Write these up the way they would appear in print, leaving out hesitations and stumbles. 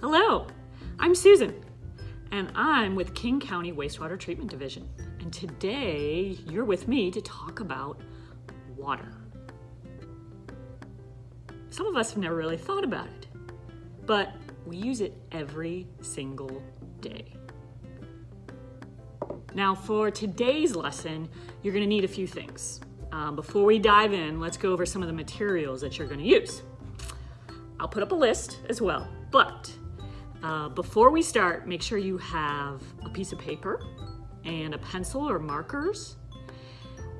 Hello, I'm Susan, and I'm with King County Wastewater Treatment Division. And today you're with me to talk about water. Some of us have never really thought about it, but we use it every single day. Now for today's lesson, you're gonna need a few things. Before we dive in, let's go over some of the materials that you're gonna use. I'll put up a list as well, but before we start, make sure you have a piece of paper and a pencil or markers.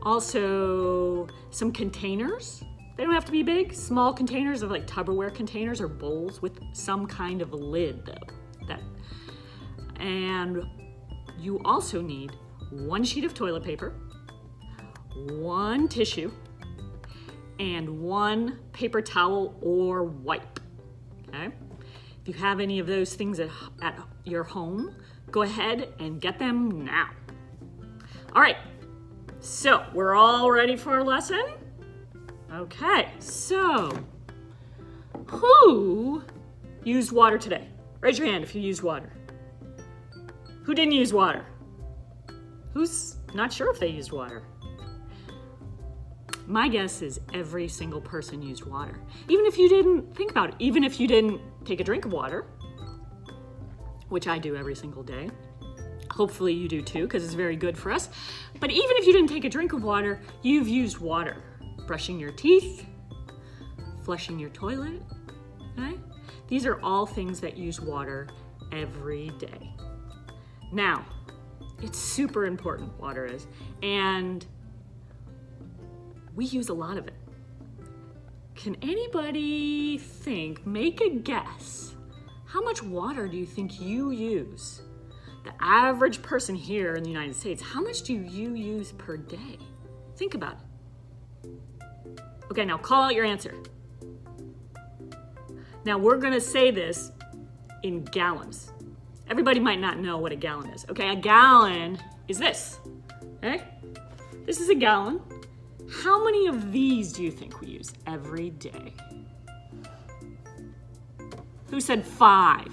Also, some containers. They don't have to be big. Small containers of like Tupperware containers or bowls with some kind of a lid though. And you also need one sheet of toilet paper, one tissue, and one paper towel or wipe, okay? If you have any of those things at your home, go ahead and get them now. All right, so we're all ready for our lesson? Okay, so who used water today? Raise your hand if you used water. Who didn't use water? Who's not sure if they used water? My guess is every single person used water. Even if you didn't think about it, even if you didn't take a drink of water, which I do every single day. Hopefully you do too, because it's very good for us. But even if you didn't take a drink of water, you've used water. Brushing your teeth, flushing your toilet, okay? These are all things that use water every day. Now, it's super important, water is, and we use a lot of it. Can anybody make a guess, how much water do you think you use? The average person here in the United States, how much do you use per day? Think about it. Okay, now call out your answer. Now we're gonna say this in gallons. Everybody might not know what a gallon is. Okay, a gallon is this, okay? This is a gallon. How many of these do you think we use every day? Who said 5?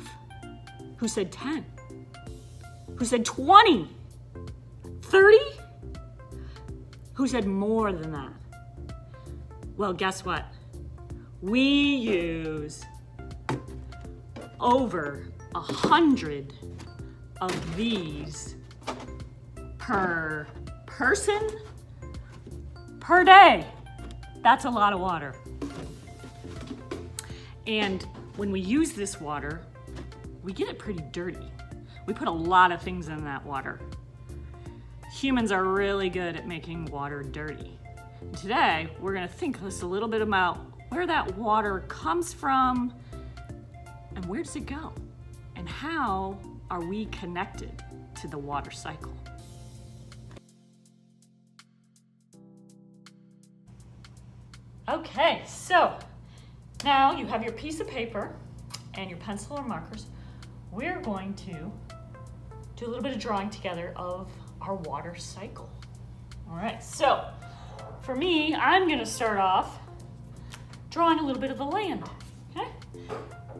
Who said 10? Who said 20? 30? Who said more than that? Well, guess what? We use over 100 of these per person per day. That's a lot of water. And when we use this water, we get it pretty dirty. We put a lot of things in that water. Humans are really good at making water dirty. And today, we're gonna think just a little bit about where that water comes from and where does it go? And how are we connected to the water cycle? Okay, so now you have your piece of paper and your pencil or markers. We're going to do a little bit of drawing together of our water cycle. All right, so for me, I'm gonna start off drawing a little bit of the land, okay?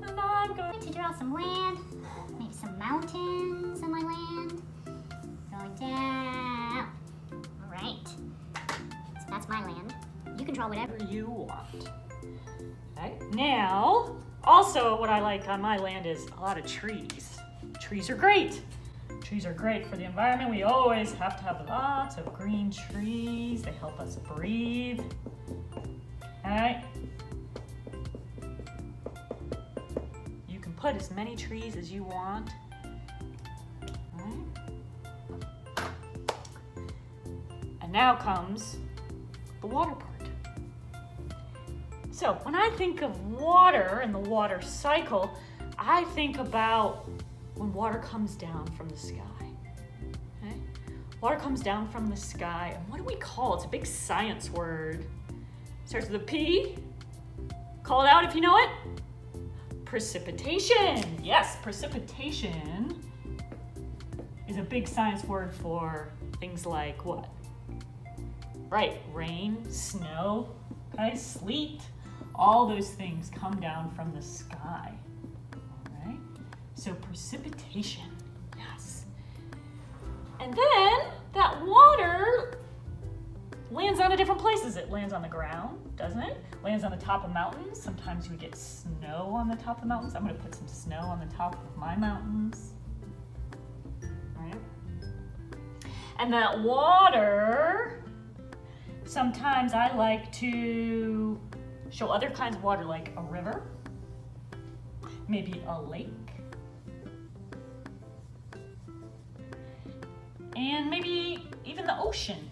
And I'm going to draw some land, maybe some mountains on my land, going down. All right, so that's my land. You can draw whatever you want. Okay, now, also what I like on my land is a lot of trees. Trees are great. Trees are great for the environment. We always have to have lots of green trees. They help us breathe. All right. You can put as many trees as you want. All right. And now comes the water part. So when I think of water and the water cycle, I think about when water comes down from the sky, okay? Water comes down from the sky, and what do we call it? It's a big science word. Starts with a P. Call it out if you know it. Precipitation. Yes, precipitation is a big science word for things like what? Right, rain, snow, okay, sleet. All those things come down from the sky, all right? So precipitation, yes. And then that water lands on different places. It lands on the ground, doesn't it? Lands on the top of mountains. Sometimes we get snow on the top of the mountains. I'm gonna put some snow on the top of my mountains. All right. And that water, sometimes I like to show other kinds of water, like a river, maybe a lake, and maybe even the ocean,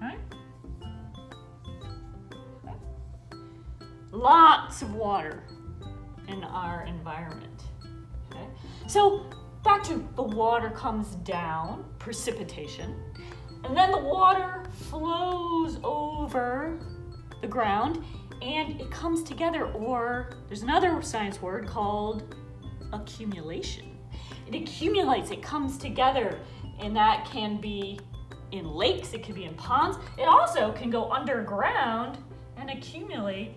right? Lots of water in our environment, okay? So back to the water comes down, precipitation, and then the water flows over the ground and it comes together, or there's another science word called accumulation. It accumulates, it comes together, and that can be in lakes, it can be in ponds. It also can go underground and accumulate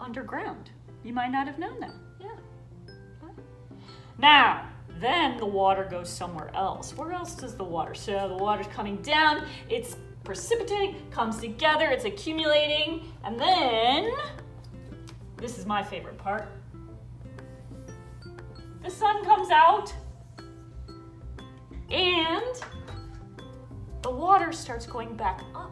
underground. You might not have known that. Yeah. Okay. Now, then the water goes somewhere else. Where else does the water? So the water's coming down, it's precipitating, comes together, it's accumulating, and then, this is my favorite part, the sun comes out, and the water starts going back up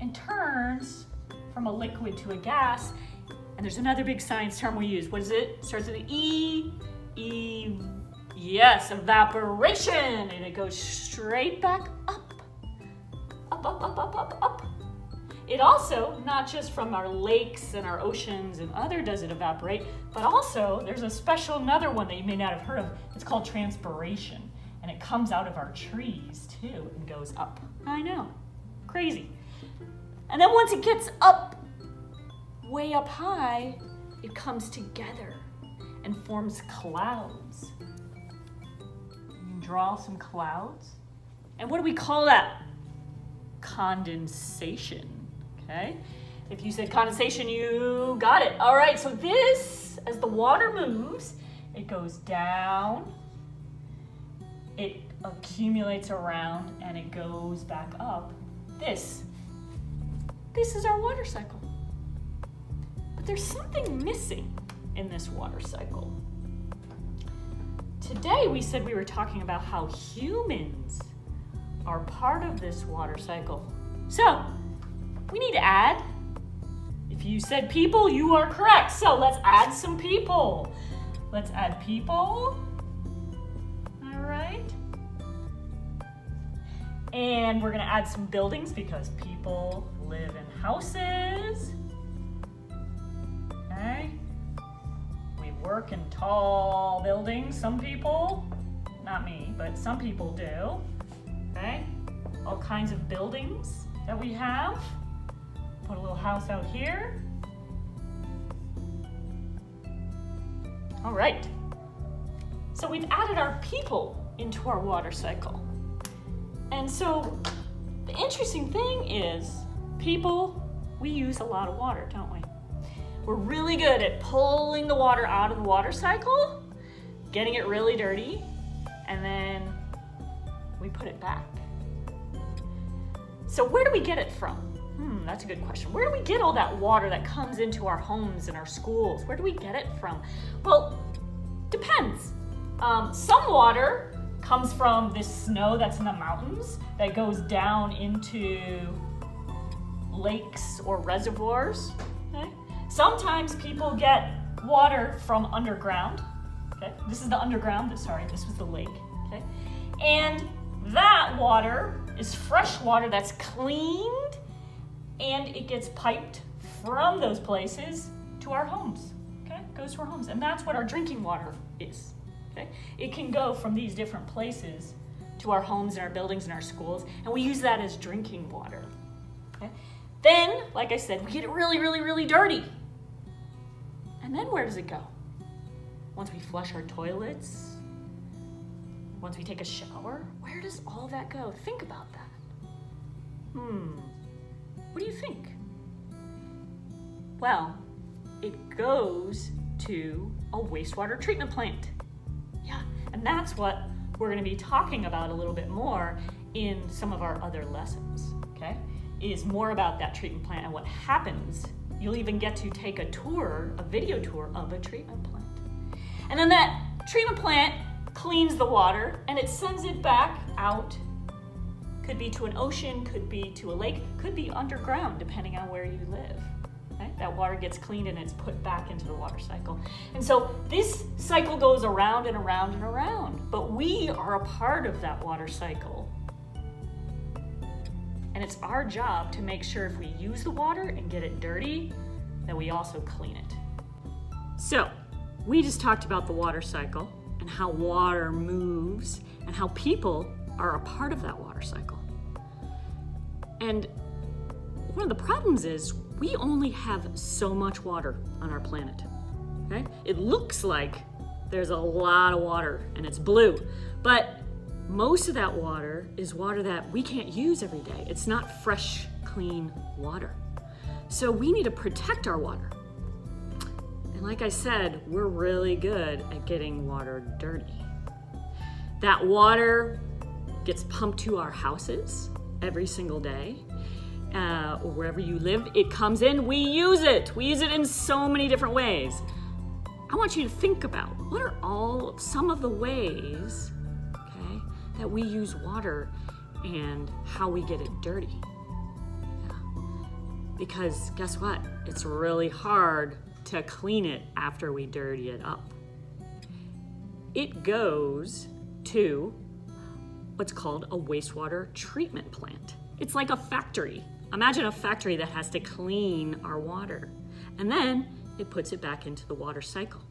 and turns from a liquid to a gas. And there's another big science term we use. What is it? Starts with an E. Yes, evaporation. And it goes straight back up. Up, up, up, up, up, up. It also, not just from our lakes and our oceans and other does it evaporate, but also there's a special another one that you may not have heard of. It's called transpiration. And it comes out of our trees too and goes up. I know, crazy. And then once it gets up, way up high, it comes together and forms clouds. You can draw some clouds. And what do we call that? Condensation, okay? If you said condensation, you got it. All right, so this, as the water moves, it goes down, it accumulates around, and it goes back up. This is our water cycle. But there's something missing in this water cycle. Today we said we were talking about how humans are part of this water cycle. So we need to add. If you said people, you are correct. So let's add some people. Let's add people. All right. And we're gonna add some buildings because people live in houses. Okay. We work in tall buildings, some people. Not me, but some people do. Okay. All kinds of buildings that we have. Put a little house out here. All right. So we've added our people into our water cycle. And so the interesting thing is, people, we use a lot of water, don't we? We're really good at pulling the water out of the water cycle, getting it really dirty, and then we put it back. So where do we get it from? That's a good question. Where do we get all that water that comes into our homes and our schools? Where do we get it from? Well, depends. Some water comes from this snow that's in the mountains that goes down into lakes or reservoirs. Okay? Sometimes people get water from underground. Okay? This is the underground, this was the lake. Okay? And that water is fresh water that's cleaned, and it gets piped from those places to our homes. Okay? It goes to our homes. And that's what our drinking water is. Okay? It can go from these different places to our homes and our buildings and our schools, and we use that as drinking water. Okay? Then, like I said, we get it really, really, really dirty. And then where does it go? Once we flush our toilets, once we take a shower, where does all that go? Think about that. What do you think? Well, it goes to a wastewater treatment plant. Yeah, and that's what we're going to be talking about a little bit more in some of our other lessons, okay? Is more about that treatment plant and what happens. You'll even get to take a tour, a video tour of a treatment plant. And then that treatment plant cleans the water and it sends it back out. Could be to an ocean, could be to a lake, could be underground, depending on where you live. Right? That water gets cleaned and it's put back into the water cycle. And so this cycle goes around and around and around, but we are a part of that water cycle. And it's our job to make sure if we use the water and get it dirty, that we also clean it. So, we just talked about the water cycle and how water moves and how people are a part of that water cycle. And one of the problems is we only have so much water on our planet. Okay? It looks like there's a lot of water and it's blue, but most of that water is water that we can't use every day. It's not fresh, clean water. So we need to protect our water. And like I said, we're really good at getting water dirty. That water gets pumped to our houses every single day. Or wherever you live, it comes in, we use it. We use it in so many different ways. I want you to think about what are some of the ways, okay, that we use water and how we get it dirty. Yeah. Because guess what? It's really hard to clean it after we dirty it up. It goes to what's called a wastewater treatment plant. It's like a factory. Imagine a factory that has to clean our water, and then it puts it back into the water cycle.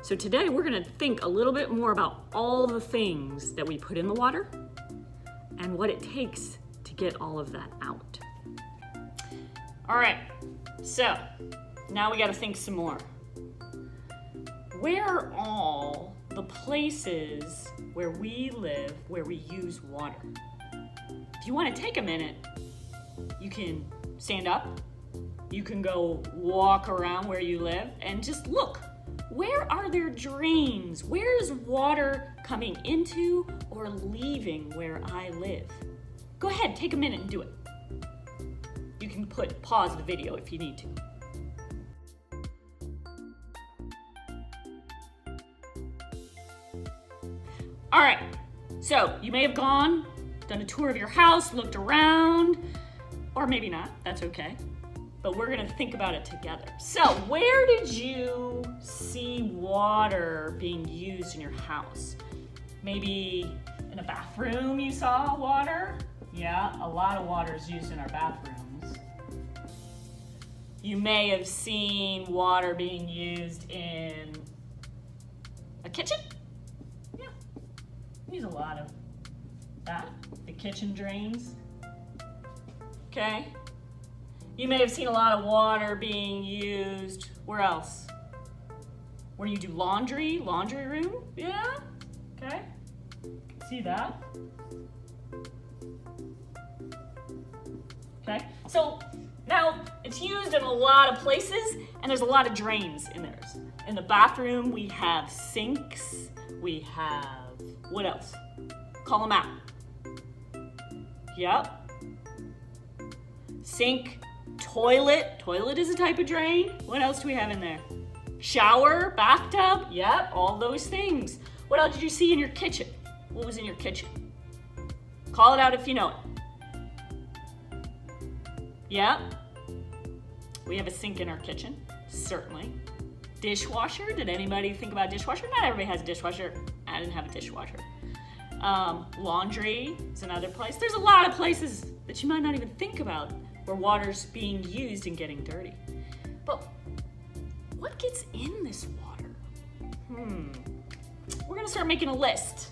So today we're going to think a little bit more about all the things that we put in the water and what it takes to get all of that out. All right, so now we got to think some more. Where are all the places where we live where we use water? If you want to take a minute, you can stand up, you can go walk around where you live and just look. Where are there drains? Where is water coming into or leaving where I live? Go ahead, take a minute and do it. You can pause the video if you need to. All right, so you may have done a tour of your house, looked around, or maybe not, that's okay. But we're gonna think about it together. So where did you see water being used in your house? Maybe in a bathroom you saw water? Yeah, a lot of water is used in our bathrooms. You may have seen water being used in a kitchen? Yeah, use a lot of that. The kitchen drains. Okay. You may have seen a lot of water being used. Where else? Where you do laundry room? Yeah. Okay. See that? Okay. So now it's used in a lot of places and there's a lot of drains in there. In the bathroom we have sinks. We have, what else? Call them out. Yep. Sink, toilet. Toilet is a type of drain. What else do we have in there? Shower, bathtub. Yep, all those things. What else did you see in your kitchen? What was in your kitchen? Call it out if you know it. Yep. We have a sink in our kitchen, certainly. Dishwasher. Did anybody think about dishwasher? Not everybody has a dishwasher. I didn't have a dishwasher. Laundry is another place. There's a lot of places that you might not even think about where water's being used and getting dirty. But what gets in this water? We're gonna start making a list.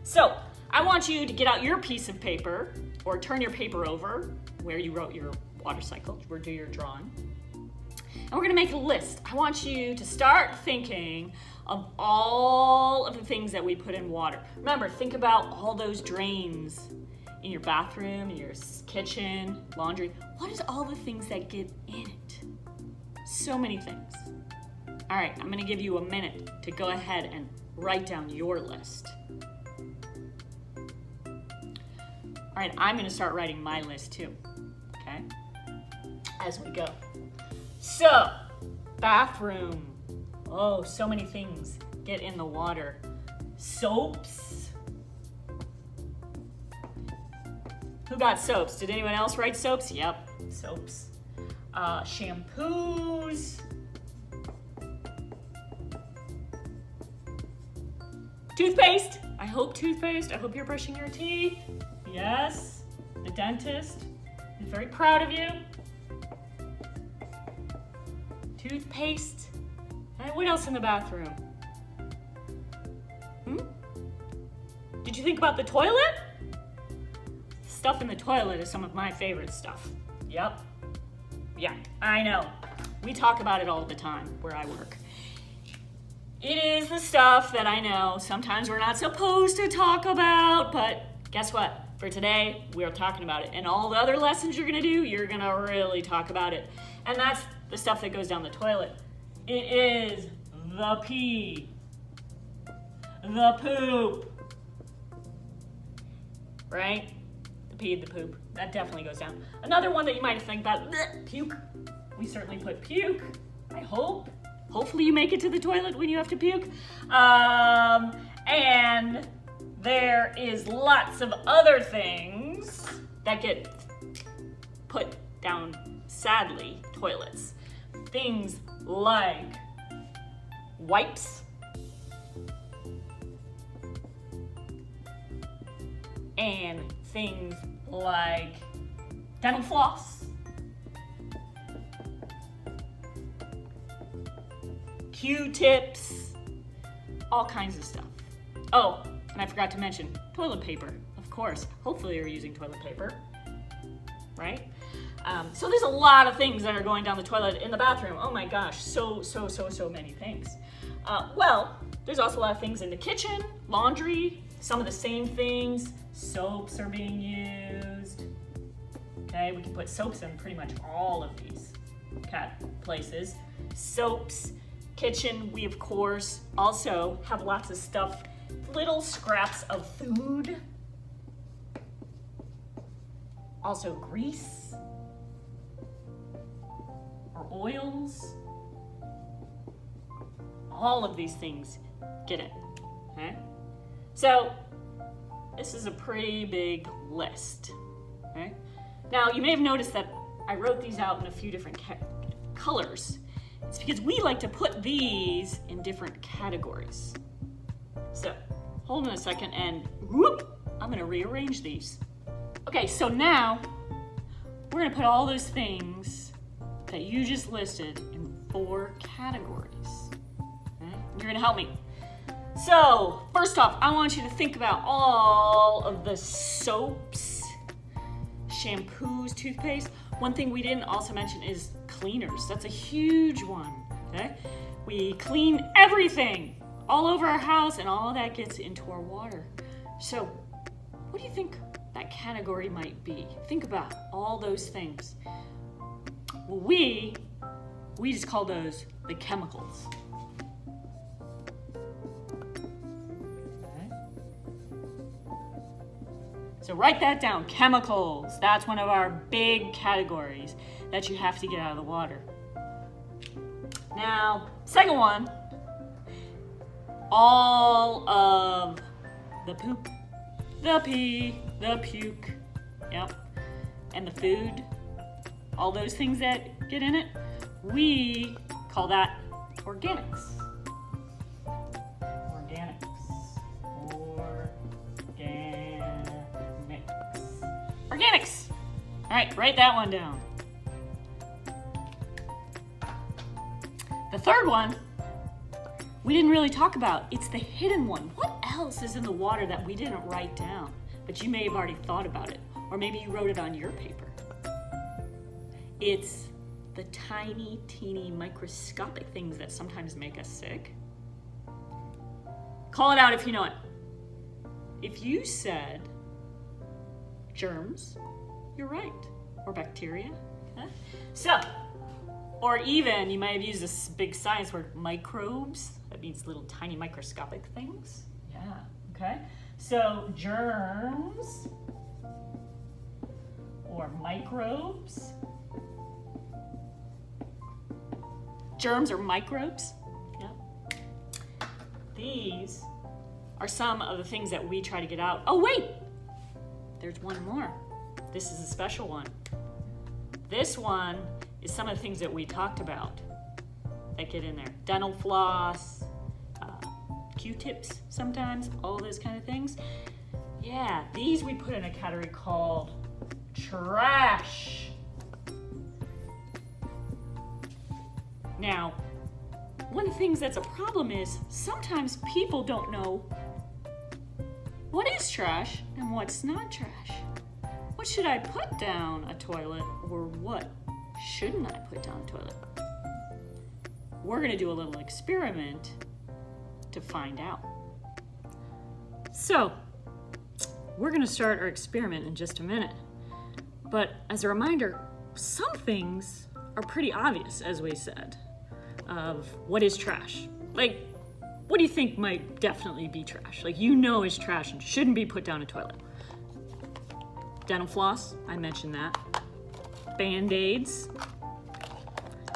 So I want you to get out your piece of paper or turn your paper over where you wrote your water cycle or do your drawing. And we're gonna make a list. I want you to start thinking of all of the things that we put in water. Remember, think about all those drains in your bathroom, in your kitchen, laundry. What is all the things that get in it? So many things. All right, I'm gonna give you a minute to go ahead and write down your list. All right, I'm gonna start writing my list too, okay? As we go. So, bathroom. Oh, so many things get in the water. Soaps. Who got soaps? Did anyone else write soaps? Yep, soaps. Shampoos. Toothpaste. I hope toothpaste. I hope you're brushing your teeth. Yes. The dentist is very proud of you. Toothpaste. And what else in the bathroom? Did you think about the toilet? Stuff in the toilet is some of my favorite stuff. Yep. Yeah, I know. We talk about it all the time where I work. It is the stuff that I know sometimes we're not supposed to talk about, but guess what? For today, we're talking about it. And all the other lessons you're gonna do, you're gonna really talk about it. And that's the stuff that goes down the toilet. It is the pee, the poop, right? The pee, the poop, that definitely goes down. Another one that you might think about, puke. We certainly put puke, I hope. Hopefully you make it to the toilet when you have to puke. And there is lots of other things that get put down, sadly, toilets. Things like wipes, and things like dental floss, Q-tips, all kinds of stuff. Oh, and I forgot to mention toilet paper, of course. Hopefully you're using toilet paper, right? So there's a lot of things that are going down the toilet in the bathroom. Oh my gosh, so many things. Well, there's also a lot of things in the kitchen, laundry, some of the same things. Soaps are being used. Okay, we can put soaps in pretty much all of these places. Soaps, kitchen, we of course also have lots of stuff, little scraps of food. Also grease or oils. All of these things get in, okay? So this is a pretty big list, okay? Now you may have noticed that I wrote these out in a few different colors. It's because we like to put these in different categories. So hold on a second and whoop, I'm gonna rearrange these. Okay, so now we're gonna put all those things that you just listed in 4 categories. Okay? You're gonna help me. So first off, I want you to think about all of the soaps, shampoos, toothpaste. One thing we didn't also mention is cleaners. That's a huge one, okay? We clean everything all over our house and all of that gets into our water. So what do you think that category might be? Think about all those things. Well, we just call those the chemicals. Okay. So write that down, chemicals. That's one of our big categories that you have to get out of the water. Now, second one, all of the poop, the pee, the puke, yep, and the food, all those things that get in it, we call that organics. Organics. All right, write that one down. The third one, we didn't really talk about. It's the hidden one. What else is in the water that we didn't write down, but you may have already thought about it, or maybe you wrote it on your paper? It's the tiny, teeny, microscopic things that sometimes make us sick. Call it out if you know it. If you said germs, you're right, or bacteria. Okay? So, Or even, you might have used this big science word, microbes. That means little tiny microscopic things. Yeah, okay. So germs or microbes. Germs or microbes. Yeah. These are some of the things that we try to get out. Oh wait, there's one more. This is a special one. This one is some of the things that we talked about that get in there. Dental floss, Q-tips sometimes, all those kind of things. Yeah, these we put in a category called trash. Now, one of the things that's a problem is sometimes people don't know what is trash and what's not trash. What should I put down a toilet or what shouldn't I put down a toilet? We're gonna do a little experiment to find out. So, we're gonna start our experiment in just a minute. But as a reminder, some things are pretty obvious, as we said, of what is trash. Like, what do you think might definitely be trash? Like, you know is trash and shouldn't be put down a toilet. Dental floss, I mentioned that. Band-aids.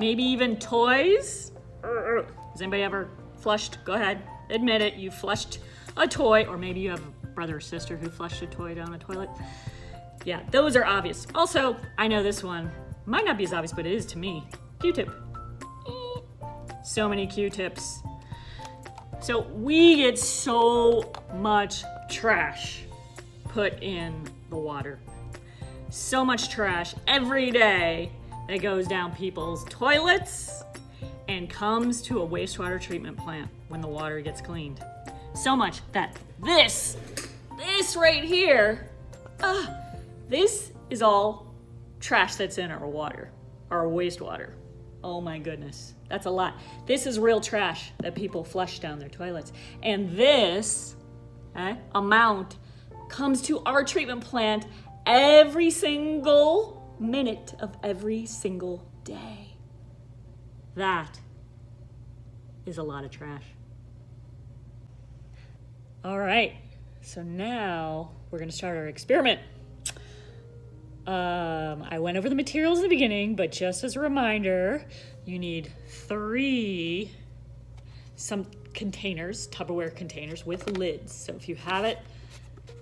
Maybe even toys. Has anybody ever flushed? Go ahead, admit it, you flushed a toy, or maybe you have a brother or sister who flushed a toy down a toilet. Yeah, those are obvious. Also, I know this one might not be as obvious, but it is to me. Q-tip. So many Q-tips. So we get so much trash put in the water. So much trash every day that goes down people's toilets and comes to a wastewater treatment plant when the water gets cleaned. So much that this right here, this is all trash that's in our water, our wastewater. Oh my goodness, that's a lot. This is real trash that people flush down their toilets. And this amount comes to our treatment plant every single minute of every single day. That is a lot of trash. All right, so now we're gonna start our experiment. I went over the materials in the beginning, but just as a reminder, you need some containers, Tupperware containers with lids. So if you have it,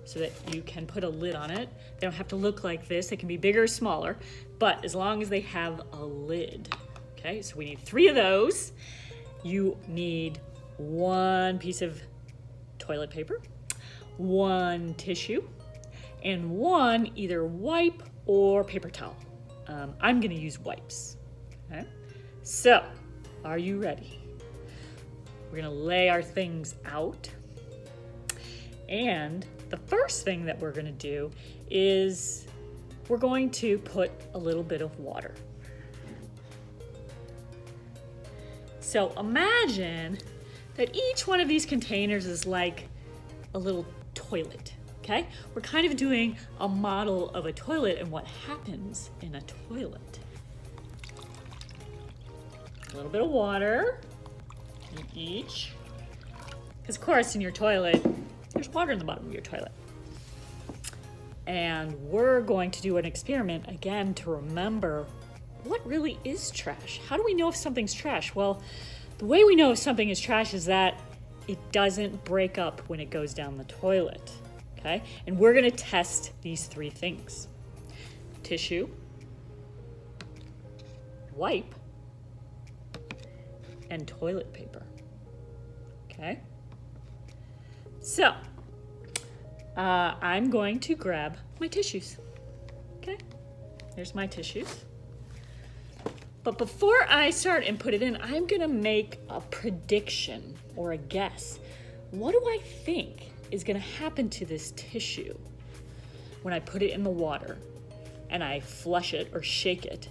so that you can put a lid on it. They don't have to look like this. They can be bigger or smaller, but as long as they have a lid. Okay, so we need 3 of those. You need 1 piece of toilet paper, 1 tissue, and 1 either wipe or paper towel. I'm gonna use wipes. Okay, so are you ready? We're gonna lay our things out. And the first thing that we're gonna do is we're going to put a little bit of water. So imagine that each one of these containers is like a little toilet, okay? We're kind of doing a model of a toilet and what happens in a toilet. A little bit of water in each. Because of course in your toilet, there's water in the bottom of your toilet. And we're going to do an experiment again to remember what really is trash. How do we know if something's trash? Well, the way we know if something is trash is that it doesn't break up when it goes down the toilet, okay? And we're gonna test these 3 things. Tissue, wipe, and toilet paper, okay? So, I'm going to grab my tissues, okay? There's my tissues. But before I start and put it in, I'm gonna make a prediction or a guess. What do I think is gonna happen to this tissue when I put it in the water and I flush it or shake it?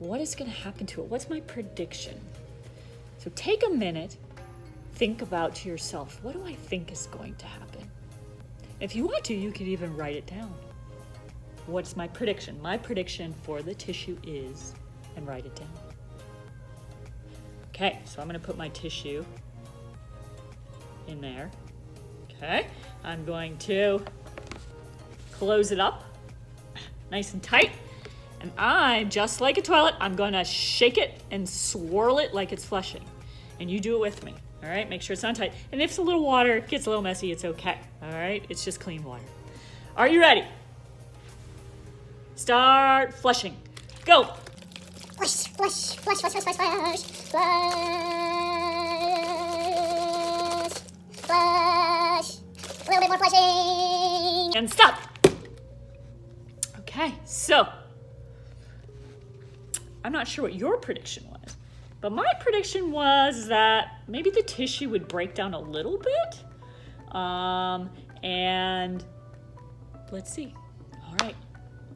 What is gonna happen to it? What's my prediction? So take a minute, think about to yourself, what do I think is going to happen? If you want to, you could even write it down. What's my prediction? My prediction for the tissue is, and write it down. Okay, so I'm gonna put my tissue in there. Okay, I'm going to close it up nice and tight. And just like a toilet, I'm gonna shake it and swirl it like it's flushing. And you do it with me, all right? Make sure it's not tight. And if it's a little water, gets a little messy, it's okay, all right? It's just clean water. Are you ready? Start flushing. Go. Flush, flush, flush, flush, flush, flush, flush, flush, flush. A little bit more flushing. And stop. Okay, so I'm not sure what your prediction was, but my prediction was that maybe the tissue would break down a little bit. And let's see. All right,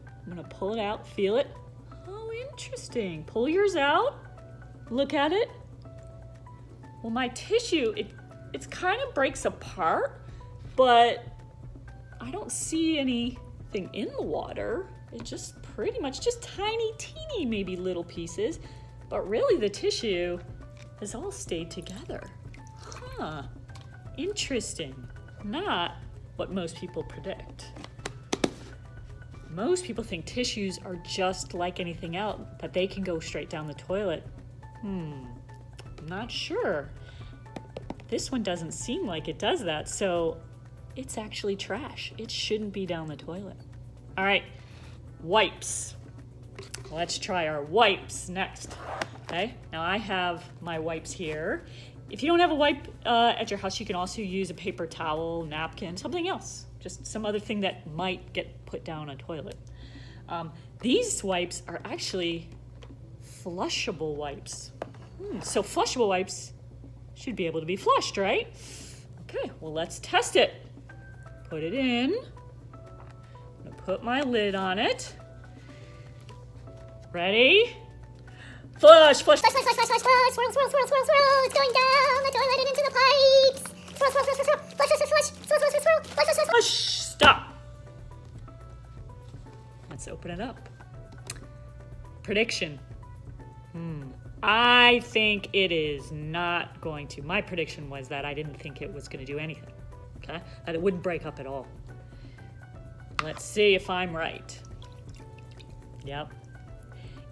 I'm gonna pull it out, feel it. Oh, interesting. Pull yours out, look at it. Well, my tissue, it's kind of breaks apart, but I don't see anything in the water. It's just pretty much just tiny, teeny, maybe little pieces, but really the tissue has all stayed together. Huh, interesting. Not what most people predict. Most people think tissues are just like anything else, that they can go straight down the toilet. Not sure. This one doesn't seem like it does that, so it's actually trash. It shouldn't be down the toilet. All right, wipes. Let's try our wipes next. Okay, now I have my wipes here. If you don't have a wipe at your house, you can also use a paper towel, napkin, something else. Just some other thing that might get put down a toilet. These wipes are actually flushable wipes. So flushable wipes should be able to be flushed, right? Okay, well, let's test it. Put it in. I'm gonna put my lid on it. Ready? Flush, flush, Flush, flush, flush, flush, flush, flush, swirl, swirl, swirl, swirl, swirl. It's going down the toilet and into the pipes. Swirl, swirl, swirl, swirl, swirl. Flush, flush, flush, flush, swirl, swirl, swirl, swirl. Flush, flush, flush, flush. Stop. Let's open it up. Prediction. I think it is not going to. My prediction was that I didn't think it was going to do anything. Okay? That it wouldn't break up at all. Let's see if I'm right. Yep.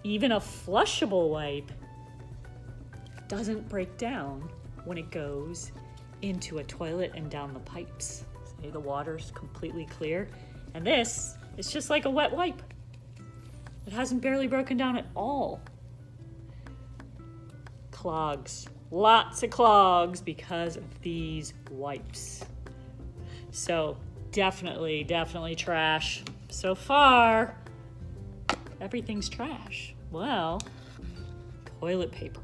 Even a flushable wipe doesn't break down when it goes into a toilet and down the pipes. See, the water's completely clear. And this is just like a wet wipe. It hasn't barely broken down at all. Clogs. Lots of clogs because of these wipes. So definitely trash. So far, everything's trash. Well, toilet paper.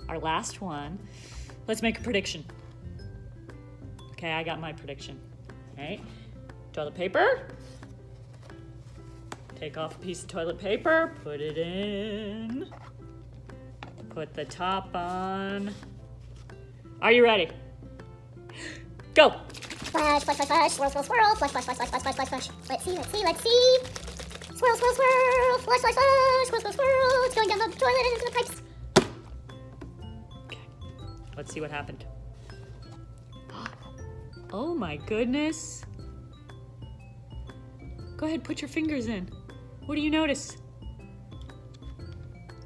Our last one. Let's make a prediction. Okay, I got my prediction. All right, toilet paper. Take off a piece of toilet paper, put it in. Put the top on. Are you ready? Go. Flush, flush, flush, flush, swirl, swirl, swirl, flush, flush, flush, flush, flush, flush, flush. Let's see, let's see, let's see. Swirl, swirl, swirl, flush, flush, flush, swirl, swirl, swirl. It's going down the toilet and into the pipes. Okay, let's see what happened. Oh my goodness. Go ahead, put your fingers in. What do you notice?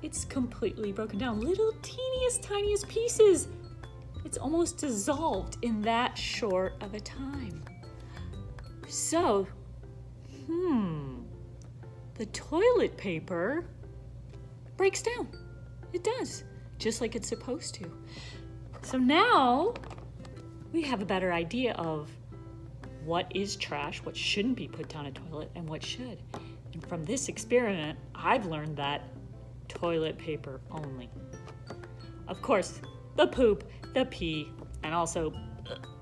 It's completely broken down. Little teeniest, tiniest pieces. It's almost dissolved in that short of a time. So, the toilet paper breaks down. It does, just like it's supposed to. So now we have a better idea of what is trash, what shouldn't be put down a toilet, and what should. And from this experiment, I've learned that toilet paper only. Of course, the poop, the pee, and also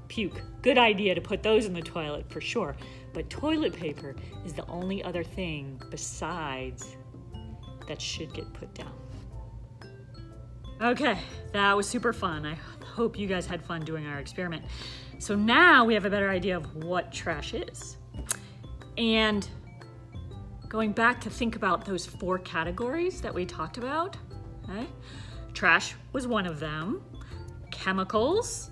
puke. Good idea to put those in the toilet for sure. But toilet paper is the only other thing besides that should get put down. Okay, that was super fun. I hope you guys had fun doing our experiment. So now we have a better idea of what trash is. And going back to think about those 4 categories that we talked about, okay? Trash was one of them. Chemicals,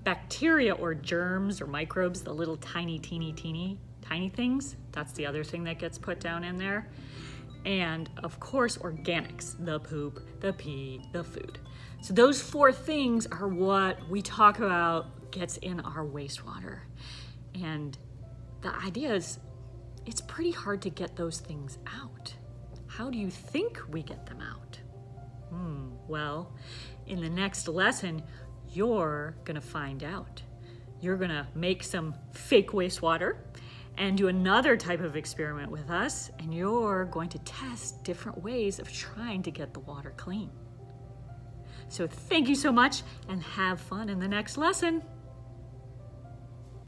bacteria or germs or microbes, the little tiny things. That's the other thing that gets put down in there. And of course, organics, the poop, the pee, the food. So those 4 things are what we talk about gets in our wastewater. And the idea is, it's pretty hard to get those things out. How do you think we get them out? Well, in the next lesson, you're gonna find out. You're gonna make some fake wastewater and do another type of experiment with us, and you're going to test different ways of trying to get the water clean. So thank you so much, and have fun in the next lesson.